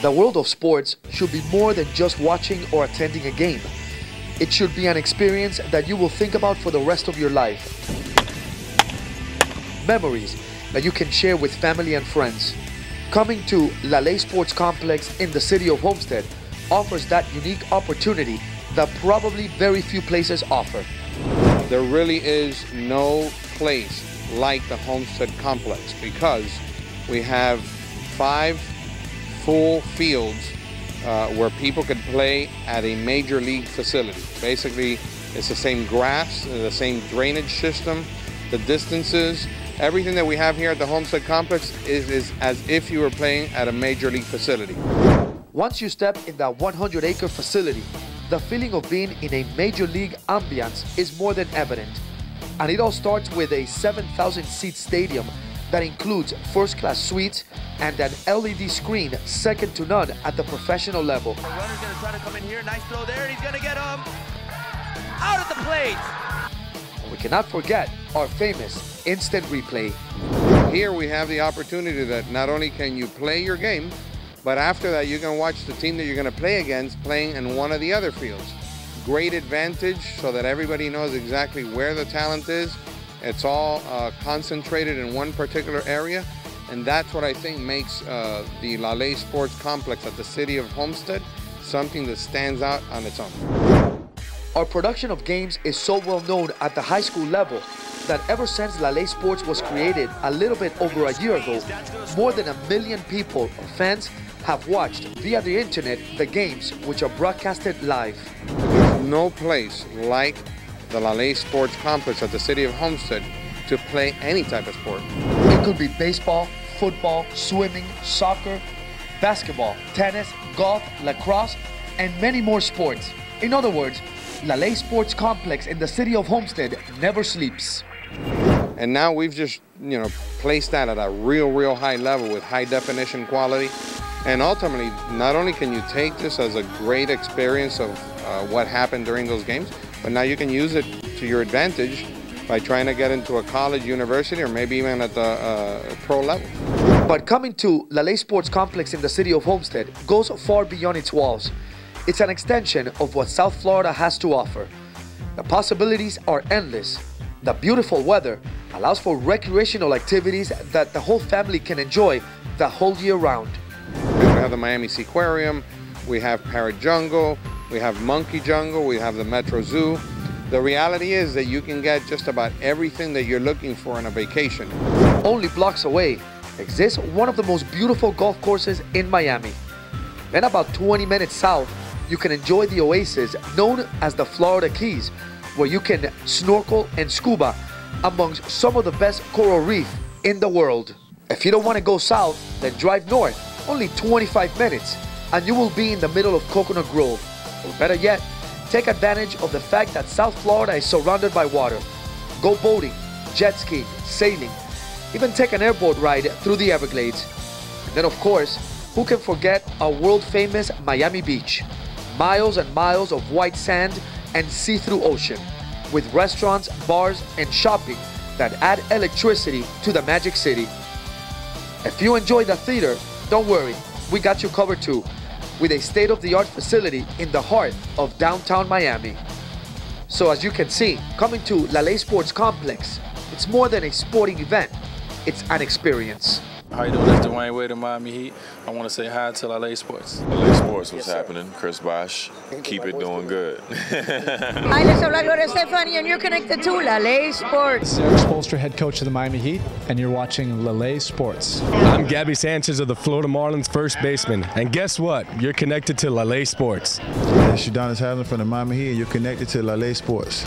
The world of sports should be more than just watching or attending a game. It should be an experience that you will think about for the rest of your life. Memories that you can share with family and friends. Coming to Laleh Sports Complex in the city of Homestead offers that unique opportunity that probably very few places offer. There really is no place like the Homestead Complex because we have 5 full fields where people could play at a major league facility. Basically, it's the same grass, the same drainage system, the distances, everything that we have here at the Homestead Complex is as if you were playing at a major league facility. Once you step in that 100-acre facility, the feeling of being in a major league ambiance is more than evident. And it all starts with a 7,000-seat stadium that includes first-class suites and an LED screen second to none at the professional level. The runner's gonna try to come in here, nice throw there, he's gonna get him out of the plate. And we cannot forget our famous instant replay. Here we have the opportunity that not only can you play your game, but after that you can watch the team that you're gonna play against playing in one of the other fields. Great advantage so that everybody knows exactly where the talent is. It's all concentrated in one particular area, and that's what I think makes the Laleh Sports Complex at the city of Homestead something that stands out on its own. Our production of games is so well known at the high school level that ever since Laleh Sports was created a little bit over a year ago, more than 1 million people or fans have watched via the internet the games which are broadcasted live. There's no place like the Laleh Sports Complex at the city of Homestead to play any type of sport. It could be baseball, football, swimming, soccer, basketball, tennis, golf, lacrosse, and many more sports. In other words, Laleh Sports Complex in the city of Homestead never sleeps. And now we've just, placed that at a real high level with high definition quality. And ultimately, not only can you take this as a great experience of what happened during those games, but now you can use it to your advantage by trying to get into a college, university, or maybe even at the pro level. But coming to Laleh Sports Complex in the city of Homestead goes far beyond its walls. It's an extension of what South Florida has to offer. The possibilities are endless. The beautiful weather allows for recreational activities that the whole family can enjoy the whole year round. We have the Miami Seaquarium, we have Parrot Jungle, we have Monkey Jungle, we have the Metro Zoo. The reality is that you can get just about everything that you're looking for on a vacation. Only blocks away exists one of the most beautiful golf courses in Miami. Then about 20 minutes south, you can enjoy the oasis known as the Florida Keys, where you can snorkel and scuba amongst some of the best coral reef in the world. If you don't want to go south, then drive north, only 25 minutes, and you will be in the middle of Coconut Grove. Or better yet, take advantage of the fact that South Florida is surrounded by water. Go boating, jet skiing, sailing, even take an airboat ride through the Everglades. And then of course, who can forget our world-famous Miami Beach? Miles and miles of white sand and see-through ocean, with restaurants, bars, and shopping that add electricity to the Magic City. If you enjoy the theater, don't worry, we got you covered too, with a state-of-the-art facility in the heart of downtown Miami. So as you can see, coming to Laleh Sports Complex, it's more than a sporting event, it's an experience. How you doing? It's Dwayne Wade of Miami Heat. I want to say hi to Laleh Sports. Laleh Sports, what's happening? Chris Bosh, keep it doing good. Hi, les habla Gloria Estefani, and you're connected to Laleh Sports. This is Eric Spoelstra, head coach of the Miami Heat, and you're watching Laleh Sports. I'm Gabby Sanchez of the Florida Marlins first baseman, and guess what? You're connected to Laleh Sports. This is Udonis Haslem from the Miami Heat, and you're connected to Laleh Sports.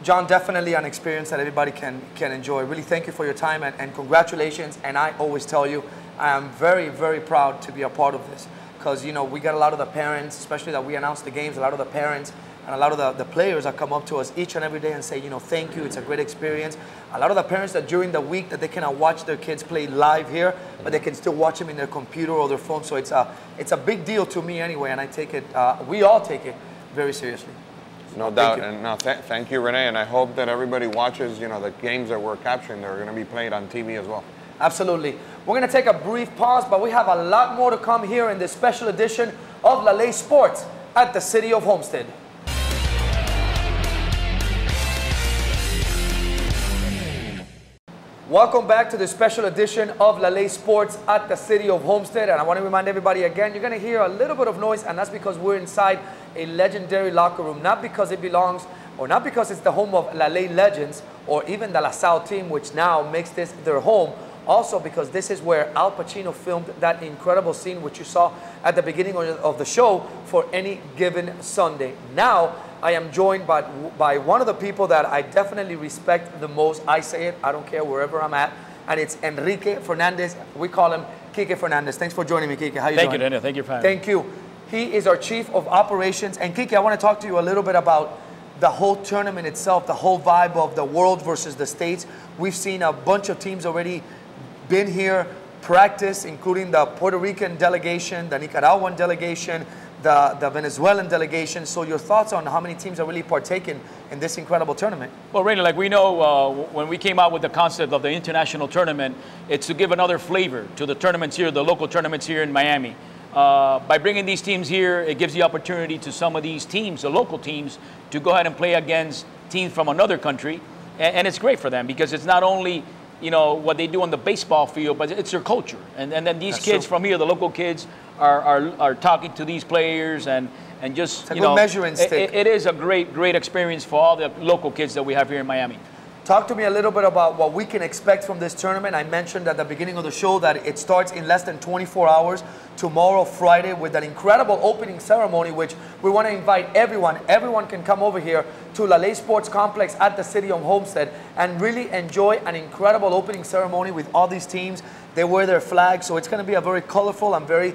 John, definitely an experience that everybody can enjoy. Really thank you for your time and congratulations. And I always tell you, I am very proud to be a part of this. Because, we got a lot of the parents, especially that we announce the games, a lot of the parents and a lot of the players that come up to us each and every day and say, thank you, it's a great experience. A lot of the parents that during the week that they cannot watch their kids play live here, but they can still watch them in their computer or their phone. So it's a big deal to me anyway, and I take it, we all take it very seriously. No doubt, and no, thank you, Renee, and I hope that everybody watches, the games that we're capturing. They're going to be played on TV as well. Absolutely. We're going to take a brief pause, but we have a lot more to come here in this special edition of LaLace Sports at the City of Homestead. Welcome back to the special edition of LaLace Sports at the City of Homestead. And I want to remind everybody again, you're going to hear a little bit of noise, and that's because we're inside a legendary locker room. Not because it belongs, or not because it's the home of LaLace legends, or even the La Salle team, which now makes this their home. Also because this is where Al Pacino filmed that incredible scene which you saw at the beginning of the show, For Any Given Sunday. Now, I am joined by one of the people that I definitely respect the most. I say it, I don't care wherever I'm at. And it's Enrique Fernandez. We call him Kike Fernandez. Thanks for joining me, Kike. How you doing? Thank you, Daniel. Thank you for having me. Thank you. He is our Chief of Operations. And Kike, I want to talk to you a little bit about the whole tournament itself, the whole vibe of the world versus the States. We've seen a bunch of teams already been here, practice, including the Puerto Rican delegation, the Nicaraguan delegation, the Venezuelan delegation. So your thoughts on how many teams are really partaking in this incredible tournament? Well, Rainer, like we know, when we came out with the concept of the international tournament, it's to give another flavor to the tournaments here, the local tournaments here in Miami. By bringing these teams here, it gives the opportunity to some of these teams, the local teams, to go ahead and play against teams from another country. And it's great for them because it's not only, you know, what they do on the baseball field, but it's their culture. And then these kids from here, the local kids, are talking to these players and just, it's a good measuring stick. It is a great experience for all the local kids that we have here in Miami. Talk to me a little bit about what we can expect from this tournament. I mentioned at the beginning of the show that it starts in less than 24 hours tomorrow, Friday, with an incredible opening ceremony, which we want to invite everyone. Everyone can come over here to LaLace Sports Complex at the City of Homestead and really enjoy an incredible opening ceremony with all these teams. They wear their flags, so it's going to be a very colorful and very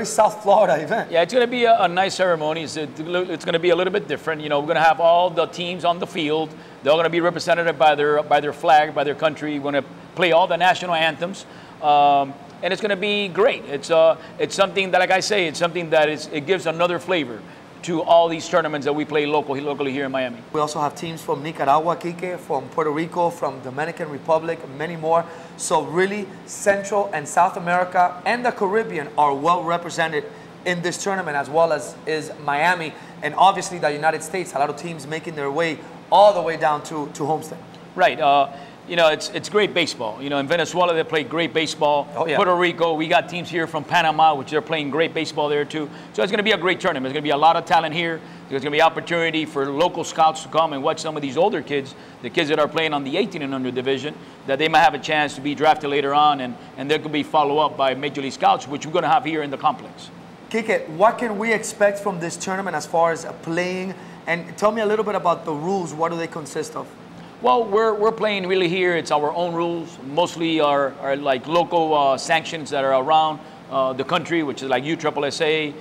South Florida event. Yeah, it's going to be a nice ceremony. It's going to be a little bit different. You know, we're going to have all the teams on the field. They're going to be represented by their flag, by their country. We're going to play all the national anthems, and it's going to be great. It's something that, like I say, it's something that it gives another flavor to all these tournaments that we play locally here in Miami. We also have teams from Nicaragua, Kike, from Puerto Rico, from Dominican Republic, many more. So really, Central and South America and the Caribbean are well represented in this tournament, as well as is Miami. And obviously the United States, a lot of teams making their way all the way down to Homestead. Right. You know, it's great baseball. You know, in Venezuela, they play great baseball. Oh, yeah. Puerto Rico, we got teams here from Panama, which they're playing great baseball there too. So it's going to be a great tournament. There's going to be a lot of talent here. There's going to be opportunity for local scouts to come and watch some of these older kids, the kids that are playing on the 18 and under division, that they might have a chance to be drafted later on, and there could be follow-up by Major League Scouts, which we're going to have here in the complex. Kike, what can we expect from this tournament as far as playing? And tell me a little bit about the rules. What do they consist of? Well, we're playing really here. It's our own rules. Mostly are like local sanctions that are around the country, which is like USSSA,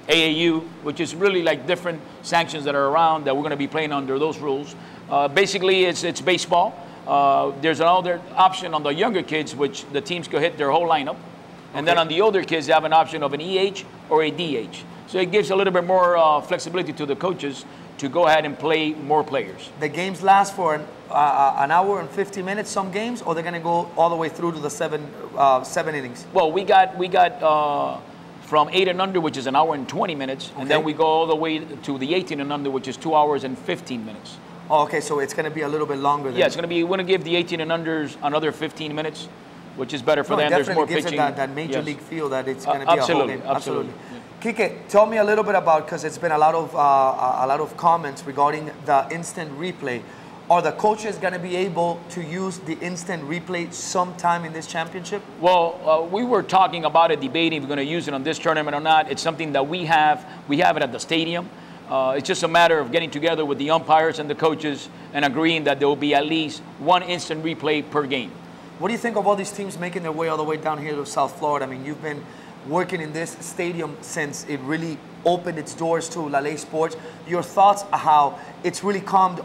AAU, which is really like different sanctions that are around that we're going to be playing under those rules. Basically, it's baseball. There's another option on the younger kids, which the teams could hit their whole lineup. And then on the older kids, they have an option of an EH or a DH. So it gives a little bit more flexibility to the coaches to go ahead and play more players. The games last for an hour and 50 minutes, some games, or they're going to go all the way through to the seven innings? Well, we got from 8 and under, which is an hour and 20 minutes, and then we go all the way to the 18 and under, which is 2 hours and 15 minutes. Oh, okay, so it's going to be a little bit longer. Yeah, it's going to be. We're going to give the 18 and unders another 15 minutes, which is better for them. There's more pitching. It definitely gives it that major league feel that it's going to be absolutely, a whole game. Absolutely. Yeah. Kike, tell me a little bit about, because it's been a lot of comments regarding the instant replay. Are the coaches going to be able to use the instant replay sometime in this championship? Well, we were talking about it, debating if we're going to use it on this tournament or not. It's something that we have. We have it at the stadium. It's just a matter of getting together with the umpires and the coaches and agreeing that there will be at least one instant replay per game. What do you think of all these teams making their way all the way down here to South Florida? I mean, you've been working in this stadium since it really opened its doors to LaLace Sports. Your thoughts on how it's really come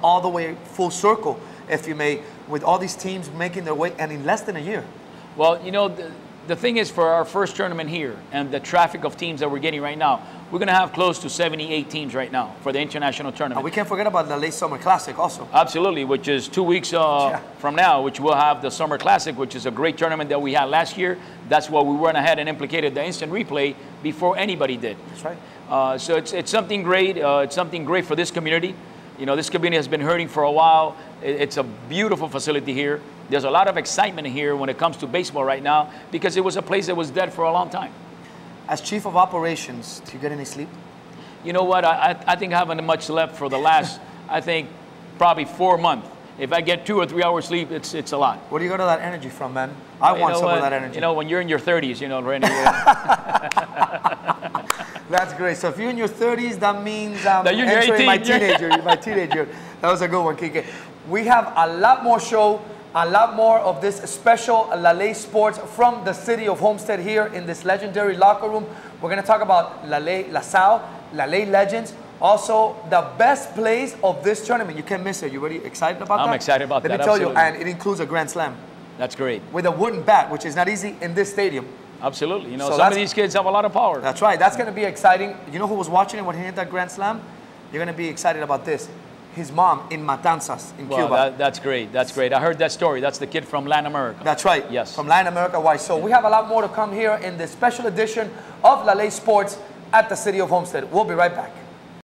all the way full circle, if you may, with all these teams making their way, and in less than a year? Well, you know, the thing is, for our first tournament here and the traffic of teams that we're getting right now, we're going to have close to 78 teams right now for the international tournament. And we can't forget about the late Summer Classic also. Absolutely, which is 2 weeks from now, which we'll have the Summer Classic, which is a great tournament that we had last year. That's why we went ahead and implicated the instant replay before anybody did. That's right. So it's something great. It's something great for this community. You know, this community has been hurting for a while. It's a beautiful facility here. There's a lot of excitement here when it comes to baseball right now because it was a place that was dead for a long time. As Chief of Operations, do you get any sleep? You know what? I think I haven't much slept for the last, I think, probably 4 months. If I get 2 or 3 hours sleep, it's a lot. Where do you get all that energy from, man? I want some of that energy. You know, when you're in your 30s, you know, Randy. That's great. So if you're in your 30s, that means that you're entering 18. my teenager. That was a good one, Kike. We have a lot more show, a lot more of this special Lale Sports from the city of Homestead here in this legendary locker room. We're going to talk about LaSalle, Lale legends. Also, the best plays of this tournament. You can't miss it. You really excited about that? I'm excited about that. Let me tell you, and it includes a Grand Slam. That's great. With a wooden bat, which is not easy in this stadium. Absolutely. You know, So some of these kids have a lot of power. That's right. That's going to be exciting. You know who was watching it when he hit that Grand Slam? You're going to be excited about this. His mom in Matanzas in Cuba. That's great. That's great. I heard that story. That's the kid from Latin America. That's right. Yes. From Latin America. Why? So we have a lot more to come here in this special edition of Lale Sports at the city of Homestead. We'll be right back.